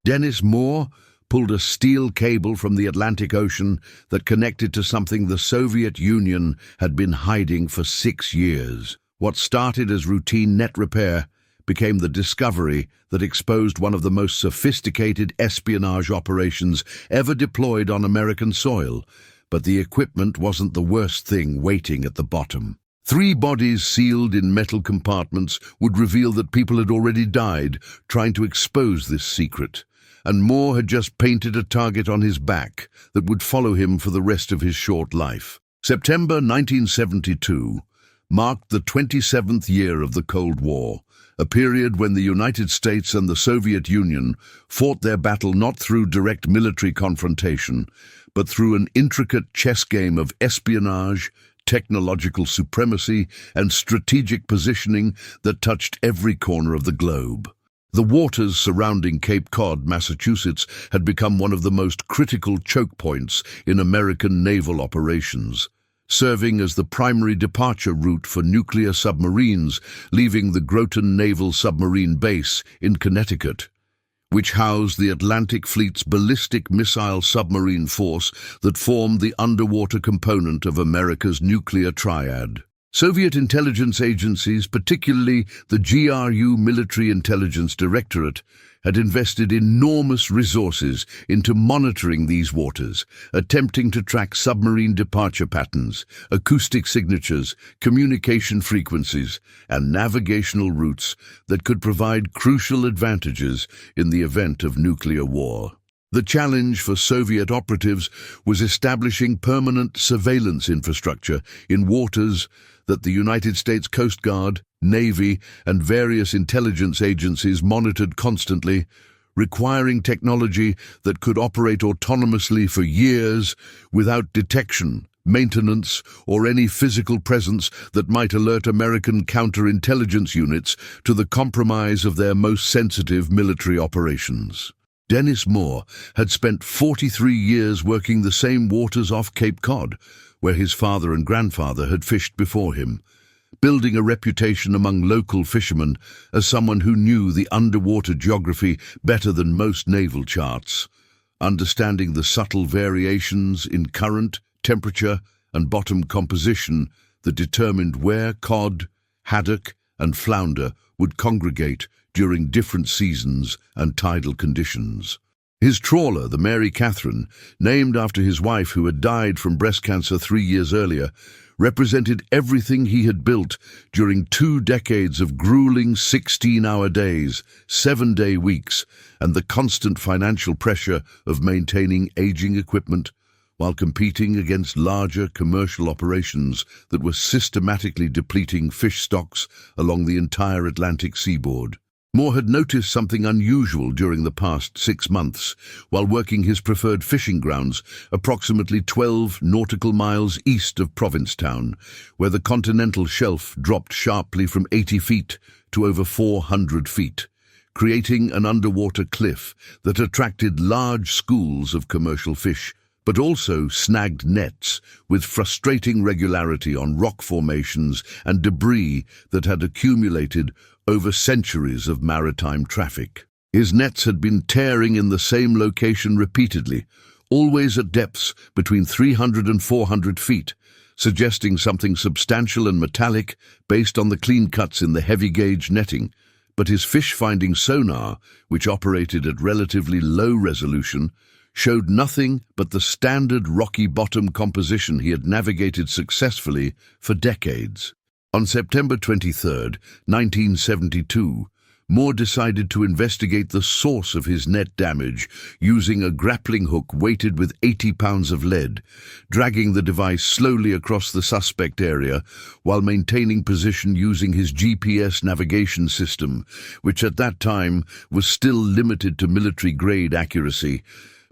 Dennis Moore pulled a steel cable from the Atlantic Ocean that connected to something the Soviet Union had been hiding for 6 years. What started as routine net repair became the discovery that exposed one of the most sophisticated espionage operations ever deployed on American soil. But the equipment wasn't the worst thing waiting at the bottom. 3 bodies sealed in metal compartments would reveal that people had already died trying to expose this secret, and Moore had just painted a target on his back that would follow him for the rest of his short life. September 1972 marked the 27th year of the Cold War, a period when the United States and the Soviet Union fought their battle not through direct military confrontation, but through an intricate chess game of espionage, technological supremacy, and strategic positioning that touched every corner of the globe. The waters surrounding Cape Cod, Massachusetts, had become one of the most critical choke points in American naval operations, serving as the primary departure route for nuclear submarines leaving the Groton Naval Submarine Base in Connecticut, which housed the Atlantic Fleet's ballistic missile submarine force that formed the underwater component of America's nuclear triad. Soviet intelligence agencies, particularly the GRU Military Intelligence Directorate, had invested enormous resources into monitoring these waters, attempting to track submarine departure patterns, acoustic signatures, communication frequencies, and navigational routes that could provide crucial advantages in the event of nuclear war. The challenge for Soviet operatives was establishing permanent surveillance infrastructure in waters that the United States Coast Guard, Navy, and various intelligence agencies monitored constantly, requiring technology that could operate autonomously for years without detection, maintenance, or any physical presence that might alert American counterintelligence units to the compromise of their most sensitive military operations. Dennis Moore had spent 43 years working the same waters off Cape Cod, where his father and grandfather had fished before him, building a reputation among local fishermen as someone who knew the underwater geography better than most naval charts, understanding the subtle variations in current, temperature, and bottom composition that determined where cod, haddock, and flounder would congregate during different seasons and tidal conditions. His trawler, the Mary Catherine, named after his wife who had died from breast cancer 3 years earlier, represented everything he had built during 2 decades of grueling 16-hour days, 7-day weeks, and the constant financial pressure of maintaining aging equipment while competing against larger commercial operations that were systematically depleting fish stocks along the entire Atlantic seaboard. Moore had noticed something unusual during the past 6 months while working his preferred fishing grounds approximately 12 nautical miles east of Provincetown, where the continental shelf dropped sharply from 80 feet to over 400 feet, creating an underwater cliff that attracted large schools of commercial fish, but also snagged nets with frustrating regularity on rock formations and debris that had accumulated over centuries of maritime traffic. His nets had been tearing in the same location repeatedly, always at depths between 300 and 400 feet, suggesting something substantial and metallic based on the clean cuts in the heavy-gauge netting. But his fish-finding sonar, which operated at relatively low resolution, showed nothing but the standard rocky bottom composition he had navigated successfully for decades. On September 23, 1972, Moore decided to investigate the source of his net damage using a grappling hook weighted with 80 pounds of lead, dragging the device slowly across the suspect area while maintaining position using his GPS navigation system, which at that time was still limited to military-grade accuracy,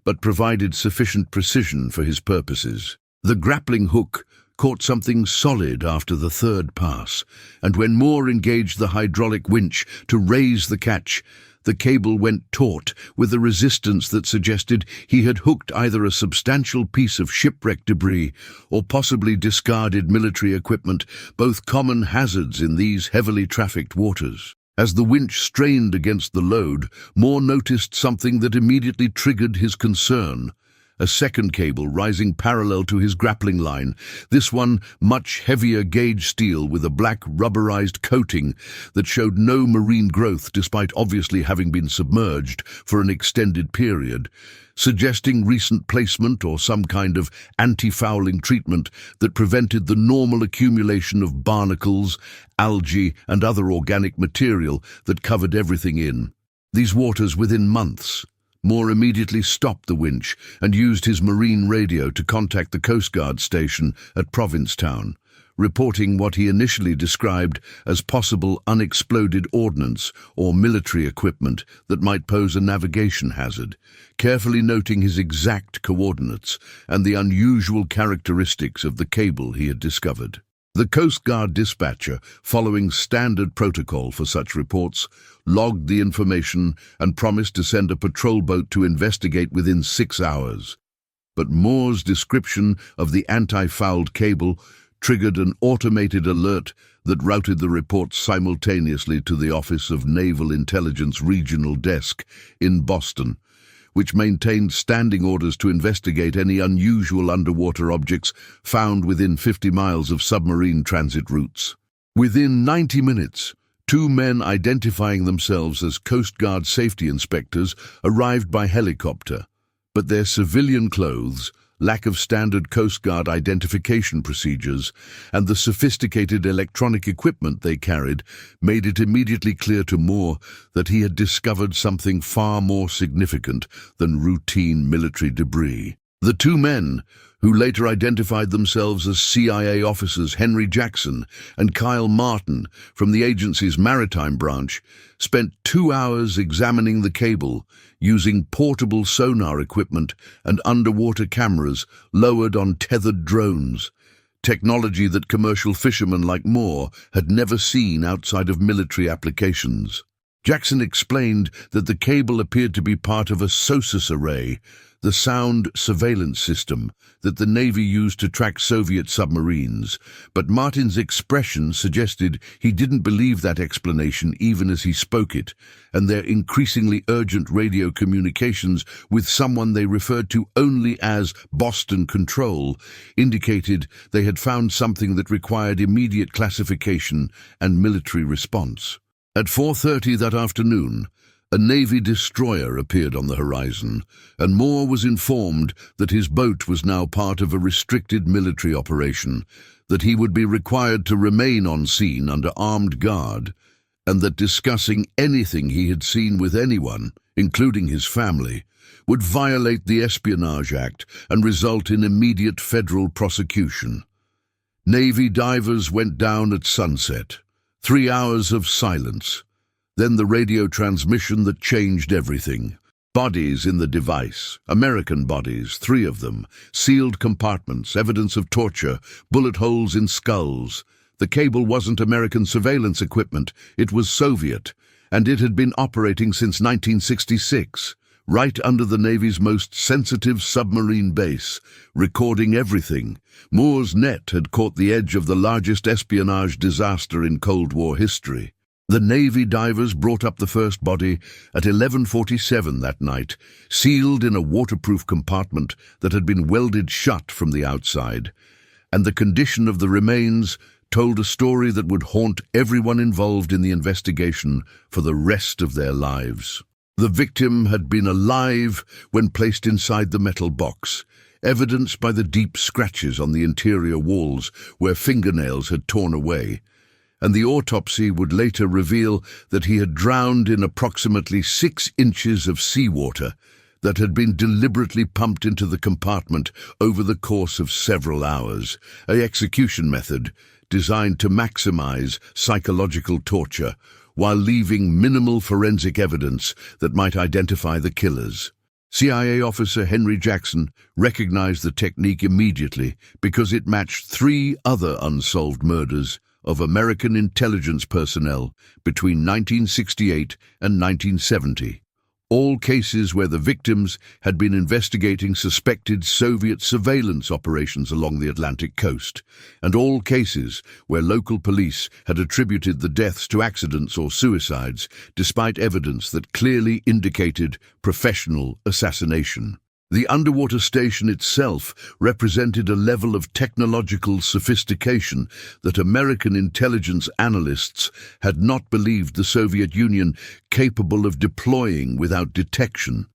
but provided sufficient precision for his purposes. The grappling hook caught something solid after the 3rd pass, and when Moore engaged the hydraulic winch to raise the catch, the cable went taut with a resistance that suggested he had hooked either a substantial piece of shipwreck debris or possibly discarded military equipment, both common hazards in these heavily trafficked waters. As the winch strained against the load, Moore noticed something that immediately triggered his concern. A second cable rising parallel to his grappling line, this one much heavier gauge steel with a black rubberized coating that showed no marine growth despite obviously having been submerged for an extended period, suggesting recent placement or some kind of anti-fouling treatment that prevented the normal accumulation of barnacles, algae and other organic material that covered everything in these waters within months. Moore immediately stopped the winch and used his marine radio to contact the Coast Guard station at Provincetown, reporting what he initially described as possible unexploded ordnance or military equipment that might pose a navigation hazard, carefully noting his exact coordinates and the unusual characteristics of the cable he had discovered. The Coast Guard dispatcher, following standard protocol for such reports, logged the information and promised to send a patrol boat to investigate within 6 hours. But Moore's description of the anti-fouled cable triggered an automated alert that routed the reports simultaneously to the Office of Naval Intelligence Regional Desk in Boston, which maintained standing orders to investigate any unusual underwater objects found within 50 miles of submarine transit routes. Within 90 minutes, 2 men identifying themselves as Coast Guard safety inspectors arrived by helicopter, but their civilian clothes, lack of standard Coast Guard identification procedures, and the sophisticated electronic equipment they carried made it immediately clear to Moore that he had discovered something far more significant than routine military debris. The 2 men, who later identified themselves as CIA officers Henry Jackson and Kyle Martin from the agency's maritime branch, spent 2 hours examining the cable using portable sonar equipment and underwater cameras lowered on tethered drones, technology that commercial fishermen like Moore had never seen outside of military applications. Jackson explained that the cable appeared to be part of a SOSUS array, the sound surveillance system that the Navy used to track Soviet submarines, but Martin's expression suggested he didn't believe that explanation even as he spoke it, and their increasingly urgent radio communications with someone they referred to only as Boston Control indicated they had found something that required immediate classification and military response. At 4:30 that afternoon, a Navy destroyer appeared on the horizon, and Moore was informed that his boat was now part of a restricted military operation, that he would be required to remain on scene under armed guard, and that discussing anything he had seen with anyone, including his family, would violate the Espionage Act and result in immediate federal prosecution. Navy divers went down at sunset. 3 hours of silence. Then the radio transmission that changed everything. Bodies in the device, American bodies, 3 of them, sealed compartments, evidence of torture, bullet holes in skulls. The cable wasn't American surveillance equipment, it was Soviet, and it had been operating since 1966, right under the Navy's most sensitive submarine base, recording everything. Moore's net had caught the edge of the largest espionage disaster in Cold War history. The Navy divers brought up the first body at 11:47 that night, sealed in a waterproof compartment that had been welded shut from the outside, and the condition of the remains told a story that would haunt everyone involved in the investigation for the rest of their lives. The victim had been alive when placed inside the metal box, evidenced by the deep scratches on the interior walls where fingernails had torn away, and the autopsy would later reveal that he had drowned in approximately 6 inches of seawater that had been deliberately pumped into the compartment over the course of several hours, an execution method designed to maximize psychological torture while leaving minimal forensic evidence that might identify the killers. CIA officer Henry Jackson recognized the technique immediately because it matched 3 other unsolved murders of American intelligence personnel between 1968 and 1970, all cases where the victims had been investigating suspected Soviet surveillance operations along the Atlantic coast, and all cases where local police had attributed the deaths to accidents or suicides, despite evidence that clearly indicated professional assassination. The underwater station itself represented a level of technological sophistication that American intelligence analysts had not believed the Soviet Union capable of deploying without detection,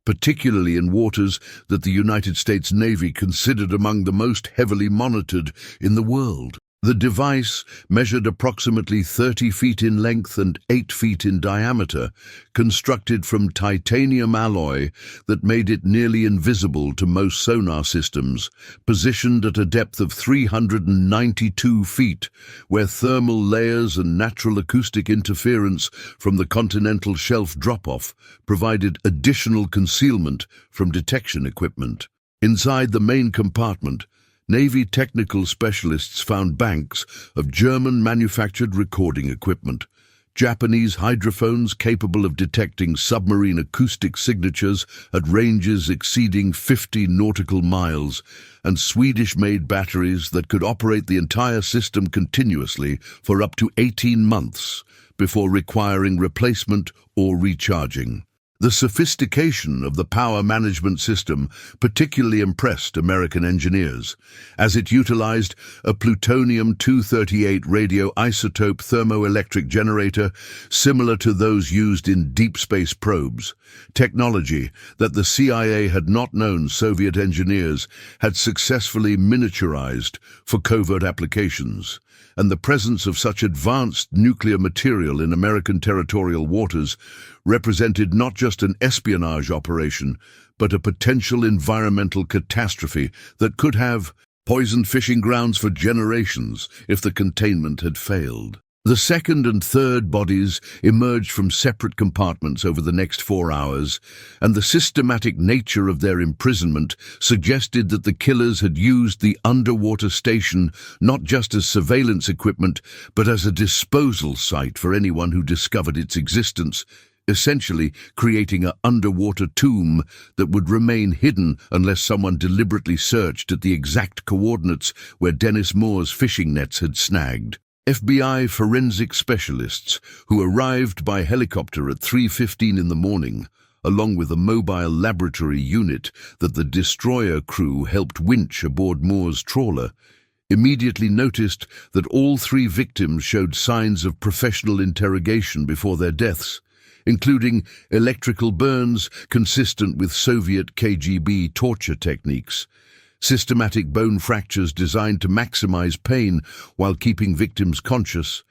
particularly in waters that the United States Navy considered among the most heavily monitored in the world. The device measured approximately 30 feet in length and 8 feet in diameter, constructed from titanium alloy that made it nearly invisible to most sonar systems, positioned at a depth of 392 feet, where thermal layers and natural acoustic interference from the continental shelf drop-off provided additional concealment from detection equipment. Inside the main compartment, Navy technical specialists found banks of German-manufactured recording equipment, Japanese hydrophones capable of detecting submarine acoustic signatures at ranges exceeding 50 nautical miles, and Swedish-made batteries that could operate the entire system continuously for up to 18 months before requiring replacement or recharging. The sophistication of the power management system particularly impressed American engineers, as it utilized a plutonium-238 radioisotope thermoelectric generator similar to those used in deep space probes, technology that the CIA had not known Soviet engineers had successfully miniaturized for covert applications. And the presence of such advanced nuclear material in American territorial waters represented not just an espionage operation, but a potential environmental catastrophe that could have poisoned fishing grounds for generations if the containment had failed. The second and third bodies emerged from separate compartments over the next 4 hours, and the systematic nature of their imprisonment suggested that the killers had used the underwater station not just as surveillance equipment, but as a disposal site for anyone who discovered its existence, essentially creating an underwater tomb that would remain hidden unless someone deliberately searched at the exact coordinates where Dennis Moore's fishing nets had snagged. FBI forensic specialists, who arrived by helicopter at 3:15 in the morning, along with a mobile laboratory unit that the destroyer crew helped winch aboard Moore's trawler, immediately noticed that all 3 victims showed signs of professional interrogation before their deaths, including electrical burns consistent with Soviet KGB torture techniques, systematic bone fractures designed to maximize pain while keeping victims conscious,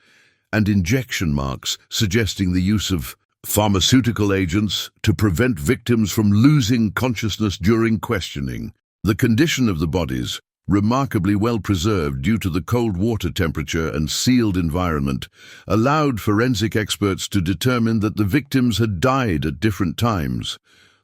and injection marks suggesting the use of pharmaceutical agents to prevent victims from losing consciousness during questioning. The condition of the bodies, remarkably well preserved due to the cold water temperature and sealed environment, allowed forensic experts to determine that the victims had died at different times.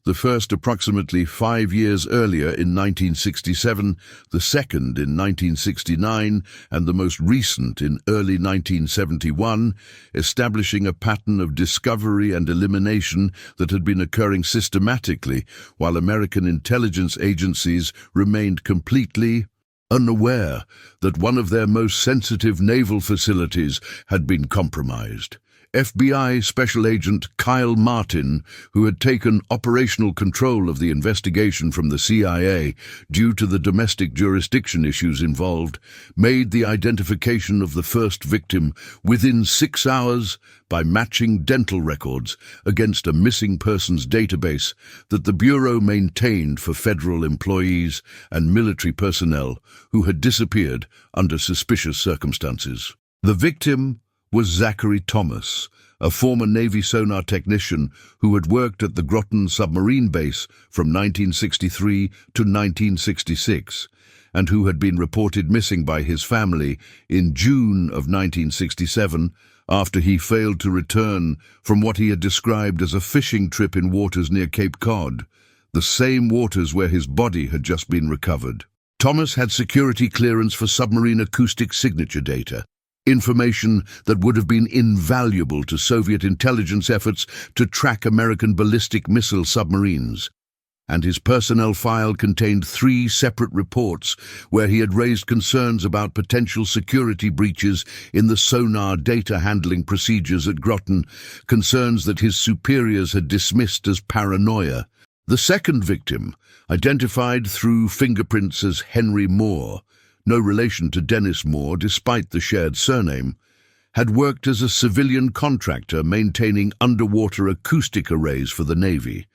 The first approximately 5 years earlier in 1967, the second in 1969, and the most recent in early 1971, establishing a pattern of discovery and elimination that had been occurring systematically while American intelligence agencies remained completely unaware that one of their most sensitive naval facilities had been compromised. FBI Special Agent Kyle Martin, who had taken operational control of the investigation from the CIA due to the domestic jurisdiction issues involved, made the identification of the first victim within 6 hours by matching dental records against a missing persons database that the Bureau maintained for federal employees and military personnel who had disappeared under suspicious circumstances. The victim was Zachary Thomas, a former Navy sonar technician who had worked at the Groton submarine base from 1963 to 1966, and who had been reported missing by his family in June of 1967 after he failed to return from what he had described as a fishing trip in waters near Cape Cod, the same waters where his body had just been recovered. Thomas had security clearance for submarine acoustic signature data, Information that would have been invaluable to Soviet intelligence efforts to track American ballistic missile submarines. And his personnel file contained 3 separate reports where he had raised concerns about potential security breaches in the sonar data handling procedures at Groton, concerns that his superiors had dismissed as paranoia. The second victim, identified through fingerprints as Henry Moore, no relation to Dennis Moore despite the shared surname, had worked as a civilian contractor maintaining underwater acoustic arrays for the Navy,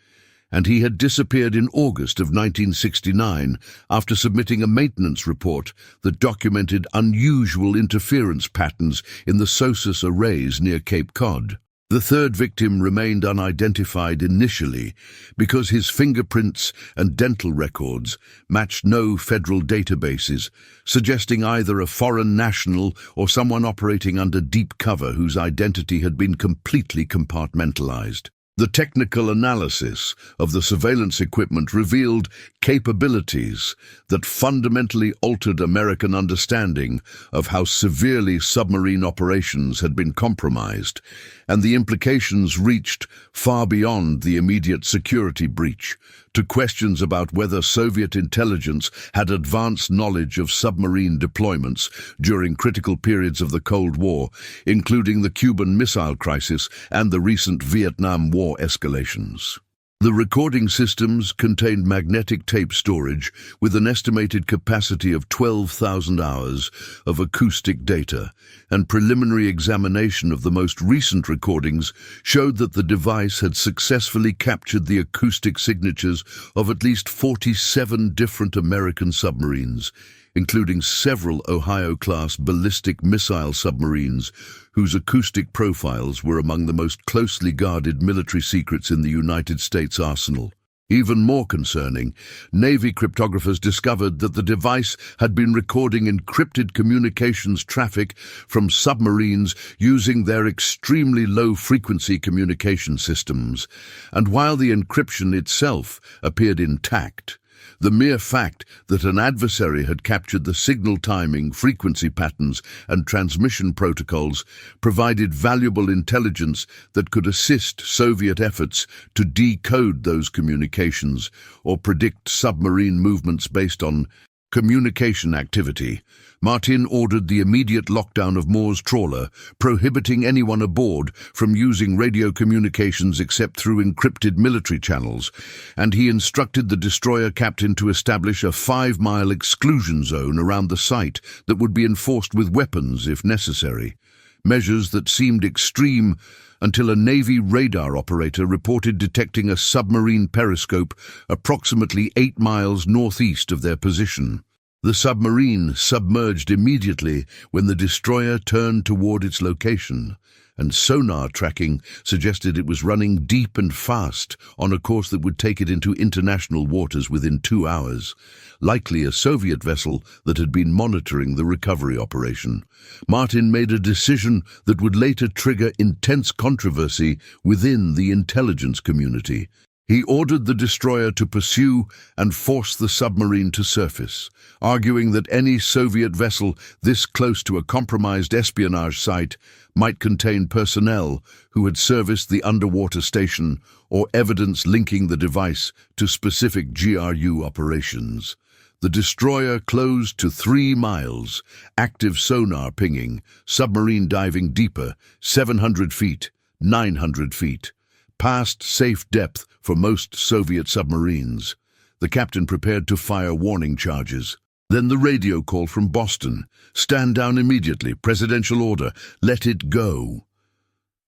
and he had disappeared in August of 1969 after submitting a maintenance report that documented unusual interference patterns in the SOSUS arrays near Cape Cod. The third victim remained unidentified initially because his fingerprints and dental records matched no federal databases, suggesting either a foreign national or someone operating under deep cover whose identity had been completely compartmentalized. The technical analysis of the surveillance equipment revealed capabilities that fundamentally altered American understanding of how severely submarine operations had been compromised, and the implications reached far beyond the immediate security breach to questions about whether Soviet intelligence had advanced knowledge of submarine deployments during critical periods of the Cold War, including the Cuban Missile Crisis and the recent Vietnam War escalations. The recording systems contained magnetic tape storage with an estimated capacity of 12,000 hours of acoustic data, and preliminary examination of the most recent recordings showed that the device had successfully captured the acoustic signatures of at least 47 different American submarines, including several Ohio-class ballistic missile submarines whose acoustic profiles were among the most closely guarded military secrets in the United States arsenal. Even more concerning, Navy cryptographers discovered that the device had been recording encrypted communications traffic from submarines using their extremely low-frequency communication systems, and while the encryption itself appeared intact, the mere fact that an adversary had captured the signal timing, frequency patterns, and transmission protocols provided valuable intelligence that could assist Soviet efforts to decode those communications or predict submarine movements based on communication activity. Martin ordered the immediate lockdown of Moore's trawler, prohibiting anyone aboard from using radio communications except through encrypted military channels, and he instructed the destroyer captain to establish a 5-mile exclusion zone around the site that would be enforced with weapons if necessary. Measures that seemed extreme until a Navy radar operator reported detecting a submarine periscope approximately 8 miles northeast of their position. The submarine submerged immediately when the destroyer turned toward its location, and sonar tracking suggested it was running deep and fast on a course that would take it into international waters within 2 hours, likely a Soviet vessel that had been monitoring the recovery operation. Martin made a decision that would later trigger intense controversy within the intelligence community. He ordered the destroyer to pursue and force the submarine to surface, arguing that any Soviet vessel this close to a compromised espionage site might contain personnel who had serviced the underwater station or evidence linking the device to specific GRU operations. The destroyer closed to 3 miles, active sonar pinging, submarine diving deeper, 700 feet, 900 feet, past safe depth for most Soviet submarines. The captain prepared to fire warning charges. Then the radio call from Boston. Stand down immediately. Presidential order. Let it go.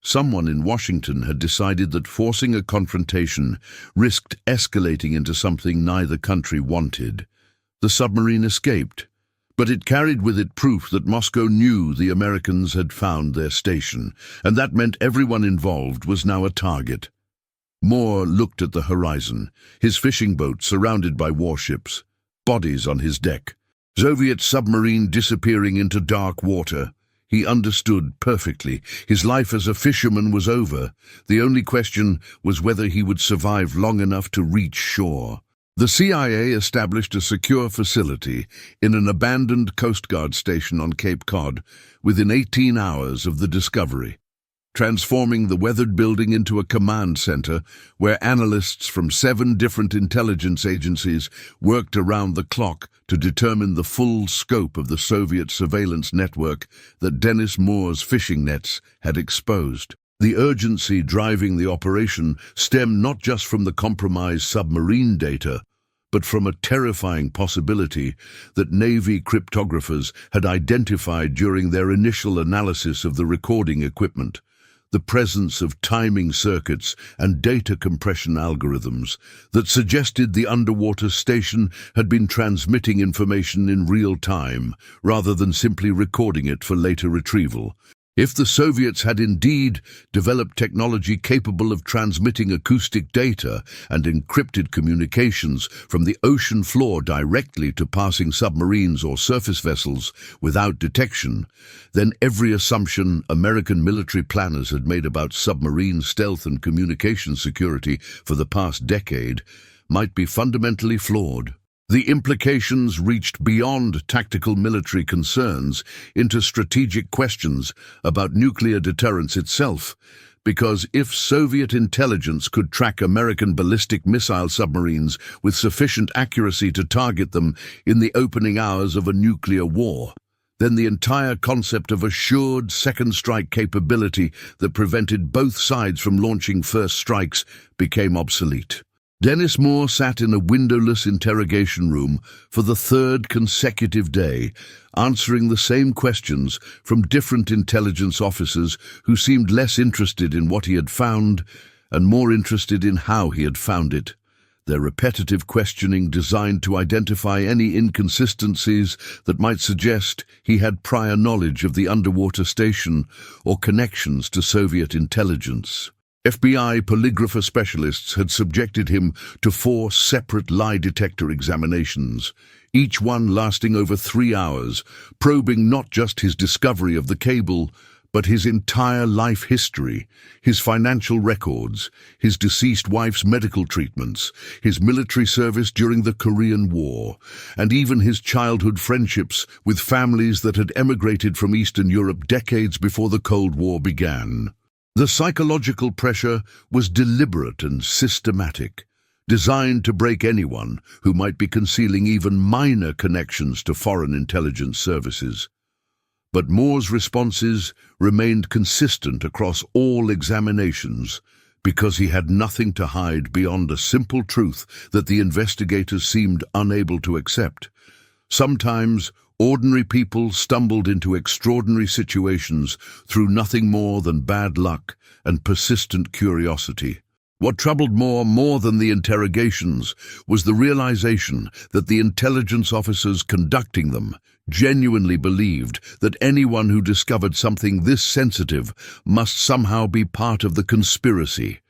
Someone in Washington had decided that forcing a confrontation risked escalating into something neither country wanted. The submarine escaped, but it carried with it proof that Moscow knew the Americans had found their station, and that meant everyone involved was now a target. Moore looked at the horizon, his fishing boat surrounded by warships, bodies on his deck, Soviet submarine disappearing into dark water. He understood perfectly. His life as a fisherman was over. The only question was whether he would survive long enough to reach shore. The CIA established a secure facility in an abandoned Coast Guard station on Cape Cod within 18 hours of the discovery, transforming the weathered building into a command center where analysts from 7 different intelligence agencies worked around the clock to determine the full scope of the Soviet surveillance network that Dennis Moore's fishing nets had exposed. The urgency driving the operation stemmed not just from the compromised submarine data, but from a terrifying possibility that Navy cryptographers had identified during their initial analysis of the recording equipment: the presence of timing circuits and data compression algorithms that suggested the underwater station had been transmitting information in real time rather than simply recording it for later retrieval. If the Soviets had indeed developed technology capable of transmitting acoustic data and encrypted communications from the ocean floor directly to passing submarines or surface vessels without detection, then every assumption American military planners had made about submarine stealth and communication security for the past decade might be fundamentally flawed. The implications reached beyond tactical military concerns into strategic questions about nuclear deterrence itself, because if Soviet intelligence could track American ballistic missile submarines with sufficient accuracy to target them in the opening hours of a nuclear war, then the entire concept of assured second strike capability that prevented both sides from launching first strikes became obsolete. Dennis Moore sat in a windowless interrogation room for the 3rd consecutive day, answering the same questions from different intelligence officers who seemed less interested in what he had found and more interested in how he had found it. Their repetitive questioning designed to identify any inconsistencies that might suggest he had prior knowledge of the underwater station or connections to Soviet intelligence. FBI polygrapher specialists had subjected him to 4 separate lie detector examinations, each one lasting over 3 hours, probing not just his discovery of the cable, but his entire life history, his financial records, his deceased wife's medical treatments, his military service during the Korean War, and even his childhood friendships with families that had emigrated from Eastern Europe decades before the Cold War began. The psychological pressure was deliberate and systematic, designed to break anyone who might be concealing even minor connections to foreign intelligence services. But Moore's responses remained consistent across all examinations because he had nothing to hide beyond a simple truth that the investigators seemed unable to accept. Sometimes ordinary people stumbled into extraordinary situations through nothing more than bad luck and persistent curiosity. What troubled Moore more than the interrogations was the realization that the intelligence officers conducting them genuinely believed that anyone who discovered something this sensitive must somehow be part of the conspiracy,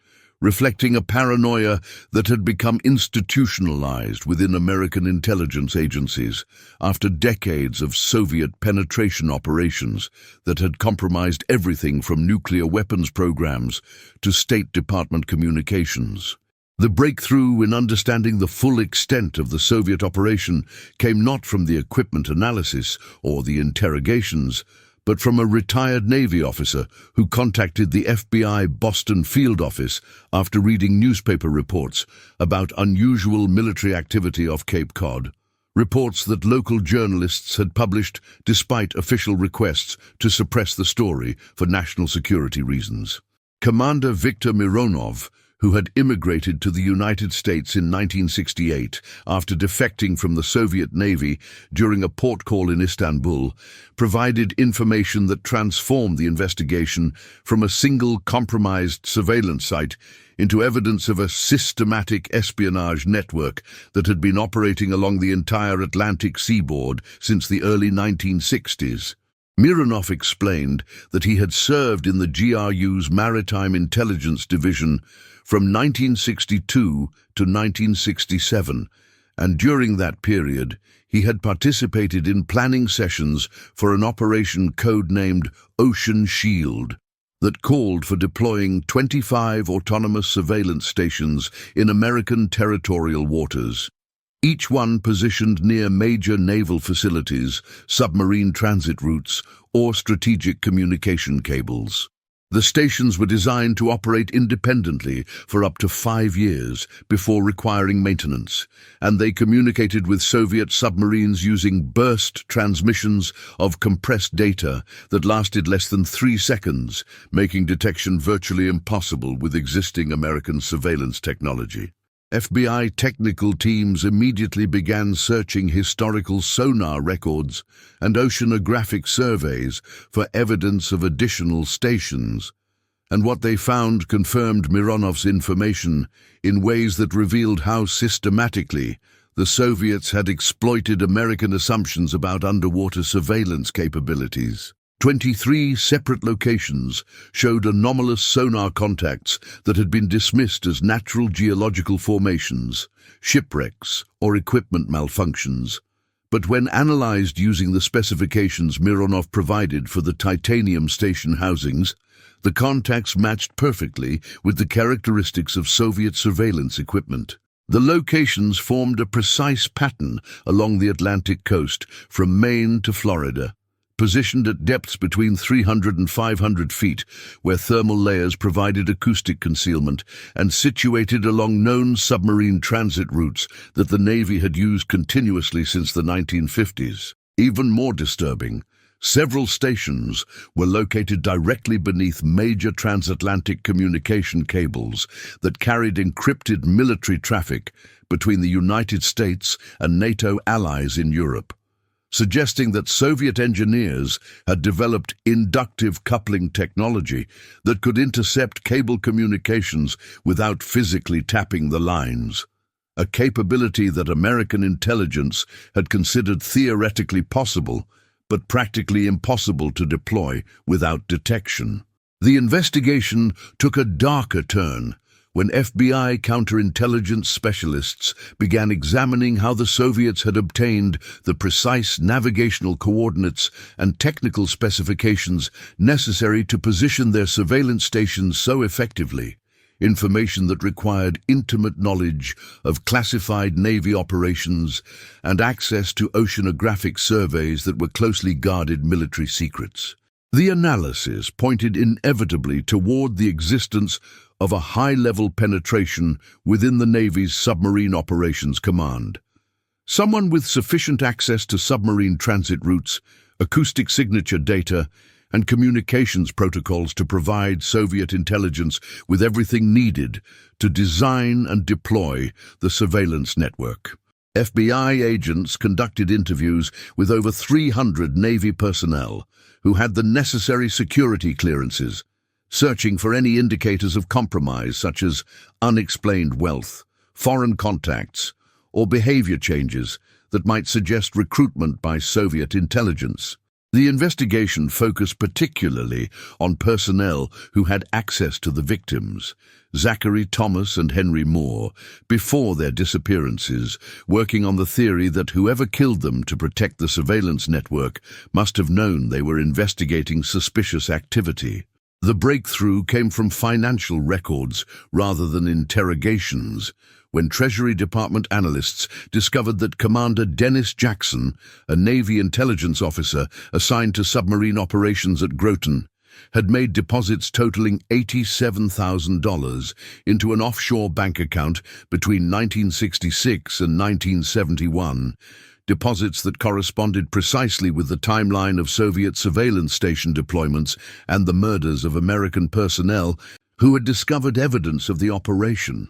reflecting a paranoia that had become institutionalized within American intelligence agencies after decades of Soviet penetration operations that had compromised everything from nuclear weapons programs to State Department communications. The breakthrough in understanding the full extent of the Soviet operation came not from the equipment analysis or the interrogations, but from a retired Navy officer who contacted the FBI Boston field office after reading newspaper reports about unusual military activity off Cape Cod, reports that local journalists had published despite official requests to suppress the story for national security reasons. Commander Viktor Mironov, who had immigrated to the United States in 1968 after defecting from the Soviet Navy during a port call in Istanbul, provided information that transformed the investigation from a single compromised surveillance site into evidence of a systematic espionage network that had been operating along the entire Atlantic seaboard since the early 1960s. Mironov explained that he had served in the GRU's Maritime Intelligence Division from 1962 to 1967, and during that period he had participated in planning sessions for an operation codenamed Ocean Shield that called for deploying 25 autonomous surveillance stations in American territorial waters. each one positioned near major naval facilities, submarine transit routes, or strategic communication cables. The stations were designed to operate independently for up to 5 years before requiring maintenance, and they communicated with Soviet submarines using burst transmissions of compressed data that lasted less than 3 seconds, making detection virtually impossible with existing American surveillance technology. FBI technical teams immediately began searching historical sonar records and oceanographic surveys for evidence of additional stations, and what they found confirmed Mironov's information in ways that revealed how systematically the Soviets had exploited American assumptions about underwater surveillance capabilities. 23 separate locations showed anomalous sonar contacts that had been dismissed as natural geological formations, shipwrecks, or equipment malfunctions. But when analyzed using the specifications Mironov provided for the titanium station housings, the contacts matched perfectly with the characteristics of Soviet surveillance equipment. The locations formed a precise pattern along the Atlantic coast, from Maine to Florida, positioned at depths between 300 and 500 feet, where thermal layers provided acoustic concealment, and situated along known submarine transit routes that the Navy had used continuously since the 1950s. Even more disturbing, several stations were located directly beneath major transatlantic communication cables that carried encrypted military traffic between the United States and NATO allies in Europe, suggesting that Soviet engineers had developed inductive coupling technology that could intercept cable communications without physically tapping the lines, a capability that American intelligence had considered theoretically possible but practically impossible to deploy without detection. The investigation took a darker turn when FBI counterintelligence specialists began examining how the Soviets had obtained the precise navigational coordinates and technical specifications necessary to position their surveillance stations so effectively, information that required intimate knowledge of classified Navy operations and access to oceanographic surveys that were closely guarded military secrets. The analysis pointed inevitably toward the existence of a high-level penetration within the Navy's Submarine Operations Command. Someone with sufficient access to submarine transit routes, acoustic signature data, and communications protocols to provide Soviet intelligence with everything needed to design and deploy the surveillance network. FBI agents conducted interviews with over 300 Navy personnel who had the necessary security clearances, searching for any indicators of compromise such as unexplained wealth, foreign contacts, or behavior changes that might suggest recruitment by Soviet intelligence. The investigation focused particularly on personnel who had access to the victims, Zachary Thomas and Henry Moore, before their disappearances, working on the theory that whoever killed them to protect the surveillance network must have known they were investigating suspicious activity. The breakthrough came from financial records rather than interrogations, when Treasury Department analysts discovered that Commander Dennis Jackson, a Navy intelligence officer assigned to submarine operations at Groton, had made deposits totaling $87,000 into an offshore bank account between 1966 and 1971, deposits that corresponded precisely with the timeline of Soviet surveillance station deployments and the murders of American personnel who had discovered evidence of the operation.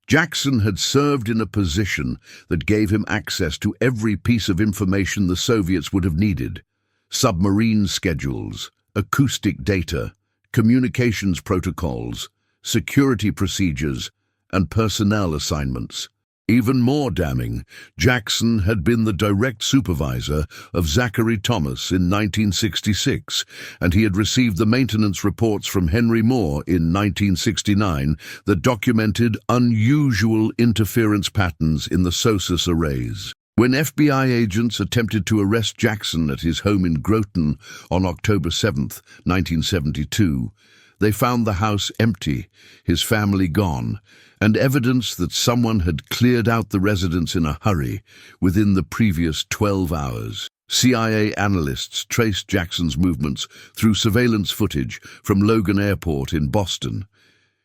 Jackson had served in a position that gave him access to every piece of information the Soviets would have needed: submarine schedules, acoustic data, communications protocols, security procedures, and personnel assignments. Even more damning, Jackson had been the direct supervisor of Zachary Thomas in 1966, and he had received the maintenance reports from Henry Moore in 1969 that documented unusual interference patterns in the SOSUS arrays. When FBI agents attempted to arrest Jackson at his home in Groton on October 7, 1972, they found the house empty, his family gone, and evidence that someone had cleared out the residence in a hurry within the previous 12 hours. CIA analysts traced Jackson's movements through surveillance footage from Logan Airport in Boston.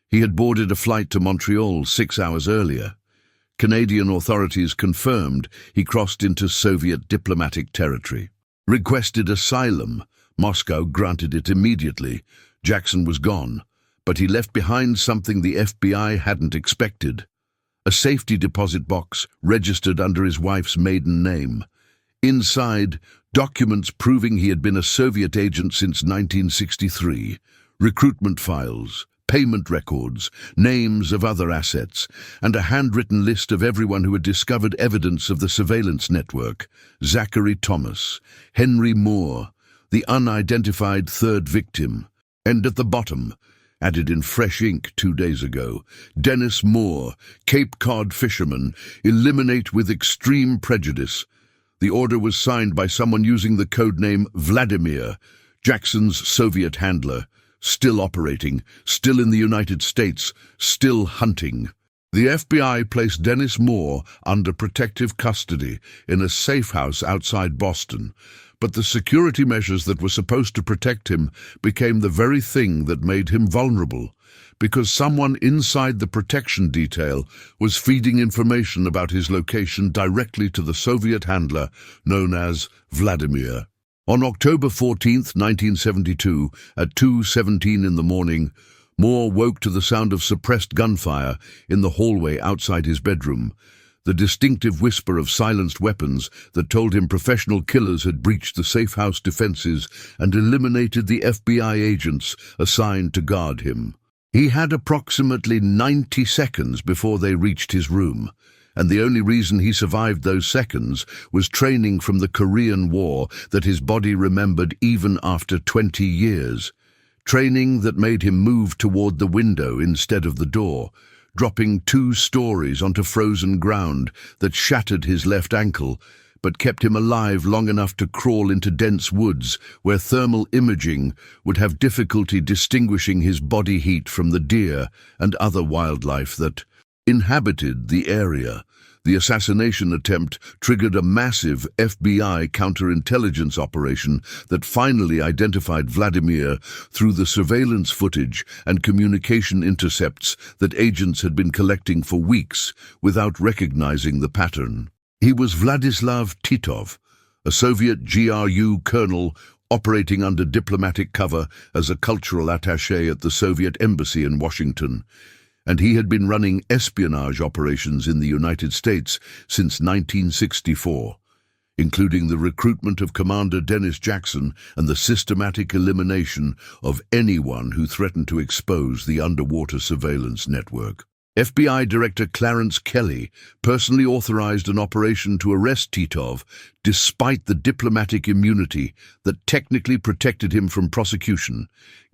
He had boarded a flight to Montreal 6 hours earlier. Canadian authorities confirmed he crossed into Soviet diplomatic territory. Requested asylum. Moscow granted it immediately. Jackson was gone, but he left behind something the FBI hadn't expected. A safety deposit box registered under his wife's maiden name. Inside, documents proving he had been a Soviet agent since 1963, recruitment files, payment records, names of other assets, and a handwritten list of everyone who had discovered evidence of the surveillance network: Zachary Thomas, Henry Moore, the unidentified third victim, and at the bottom, added in fresh ink 2 days ago, Dennis Moore, Cape Cod fisherman, eliminate with extreme prejudice. The order was signed by someone using the codename Vladimir, Jackson's Soviet handler, still operating, still in the United States, still hunting. The FBI placed Dennis Moore under protective custody in a safe house outside Boston, but the security measures that were supposed to protect him became the very thing that made him vulnerable, because someone inside the protection detail was feeding information about his location directly to the Soviet handler known as Vladimir. On October 14, 1972, at 2:17 in the morning, Moore woke to the sound of suppressed gunfire in the hallway outside his bedroom, the distinctive whisper of silenced weapons that told him professional killers had breached the safe house defenses and eliminated the FBI agents assigned to guard him. He had approximately 90 seconds before they reached his room, and the only reason he survived those seconds was training from the Korean War that his body remembered even after 20 years. Training that made him move toward the window instead of the door, dropping 2 stories onto frozen ground that shattered his left ankle, but kept him alive long enough to crawl into dense woods where thermal imaging would have difficulty distinguishing his body heat from the deer and other wildlife that inhabited the area. The assassination attempt triggered a massive FBI counterintelligence operation that finally identified Vladimir through the surveillance footage and communication intercepts that agents had been collecting for weeks without recognizing the pattern. He was Vladislav Titov, a Soviet GRU colonel operating under diplomatic cover as a cultural attaché at the Soviet embassy in Washington, and he had been running espionage operations in the United States since 1964, including the recruitment of Commander Dennis Jackson and the systematic elimination of anyone who threatened to expose the underwater surveillance network. FBI Director Clarence Kelly personally authorized an operation to arrest Titov despite the diplomatic immunity that technically protected him from prosecution,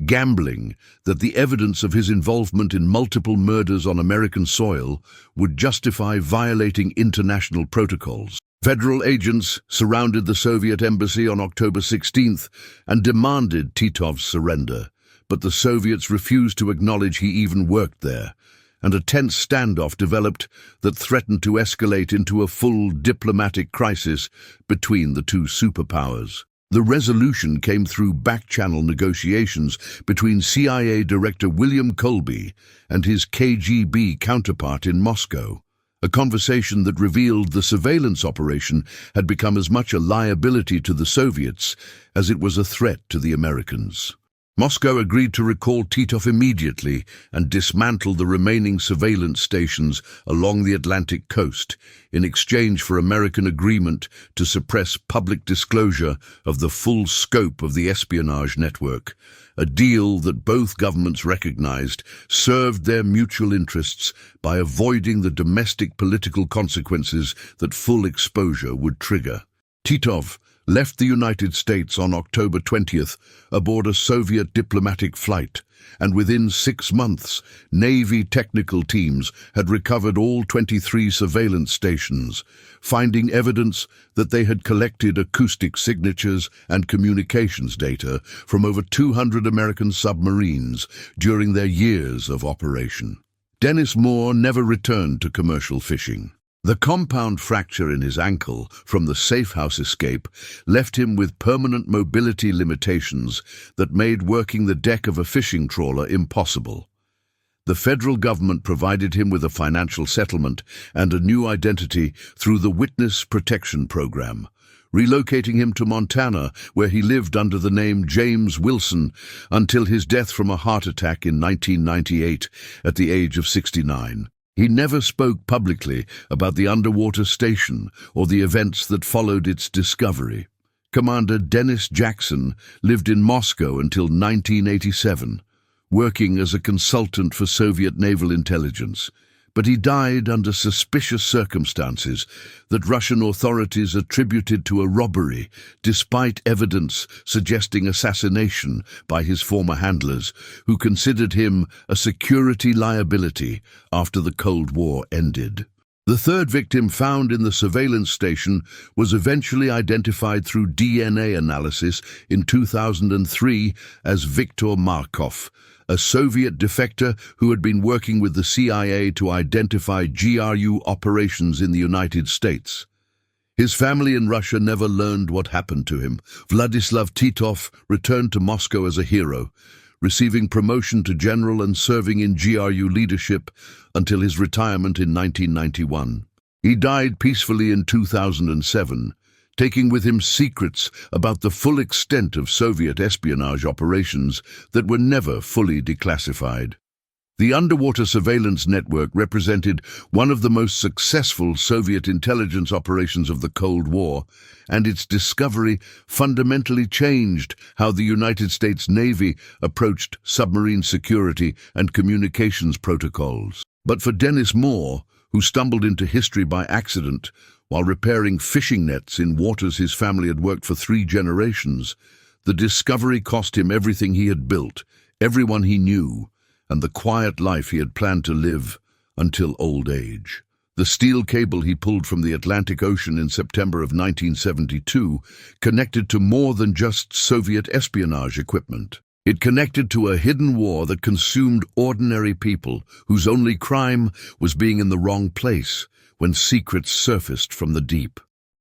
gambling that the evidence of his involvement in multiple murders on American soil would justify violating international protocols. Federal agents surrounded the Soviet embassy on October 16th and demanded Titov's surrender, but the Soviets refused to acknowledge he even worked there, and a tense standoff developed that threatened to escalate into a full diplomatic crisis between the two superpowers. The resolution came through back-channel negotiations between CIA Director William Colby and his KGB counterpart in Moscow, a conversation that revealed the surveillance operation had become as much a liability to the Soviets as it was a threat to the Americans. Moscow agreed to recall Titov immediately and dismantle the remaining surveillance stations along the Atlantic coast in exchange for American agreement to suppress public disclosure of the full scope of the espionage network, a deal that both governments recognized served their mutual interests by avoiding the domestic political consequences that full exposure would trigger. Titov left the United States on October 20th aboard a Soviet diplomatic flight, and within 6 months, Navy technical teams had recovered all 23 surveillance stations, finding evidence that they had collected acoustic signatures and communications data from over 200 American submarines during their years of operation. Dennis Moore never returned to commercial fishing. The compound fracture in his ankle from the safe house escape left him with permanent mobility limitations that made working the deck of a fishing trawler impossible. The federal government provided him with a financial settlement and a new identity through the Witness Protection Program, relocating him to Montana, where he lived under the name James Wilson until his death from a heart attack in 1998 at the age of 69. He never spoke publicly about the underwater station or the events that followed its discovery. Commander Dennis Jackson lived in Moscow until 1987, working as a consultant for Soviet naval intelligence, but he died under suspicious circumstances that Russian authorities attributed to a robbery, despite evidence suggesting assassination by his former handlers, who considered him a security liability after the Cold War ended. The third victim found in the surveillance station was eventually identified through DNA analysis in 2003 as Viktor Markov, a Soviet defector who had been working with the CIA to identify GRU operations in the United States. His family in Russia never learned what happened to him. Vladislav Titov returned to Moscow as a hero, receiving promotion to general and serving in GRU leadership until his retirement in 1991. He died peacefully in 2007, taking with him secrets about the full extent of Soviet espionage operations that were never fully declassified. The underwater surveillance network represented one of the most successful Soviet intelligence operations of the Cold War, and its discovery fundamentally changed how the United States Navy approached submarine security and communications protocols. But for Dennis Moore, who stumbled into history by accident while repairing fishing nets in waters his family had worked for 3 generations, the discovery cost him everything he had built, everyone he knew, and the quiet life he had planned to live until old age. The steel cable he pulled from the Atlantic Ocean in September of 1972 connected to more than just Soviet espionage equipment. It connected to a hidden war that consumed ordinary people whose only crime was being in the wrong place when secrets surfaced from the deep.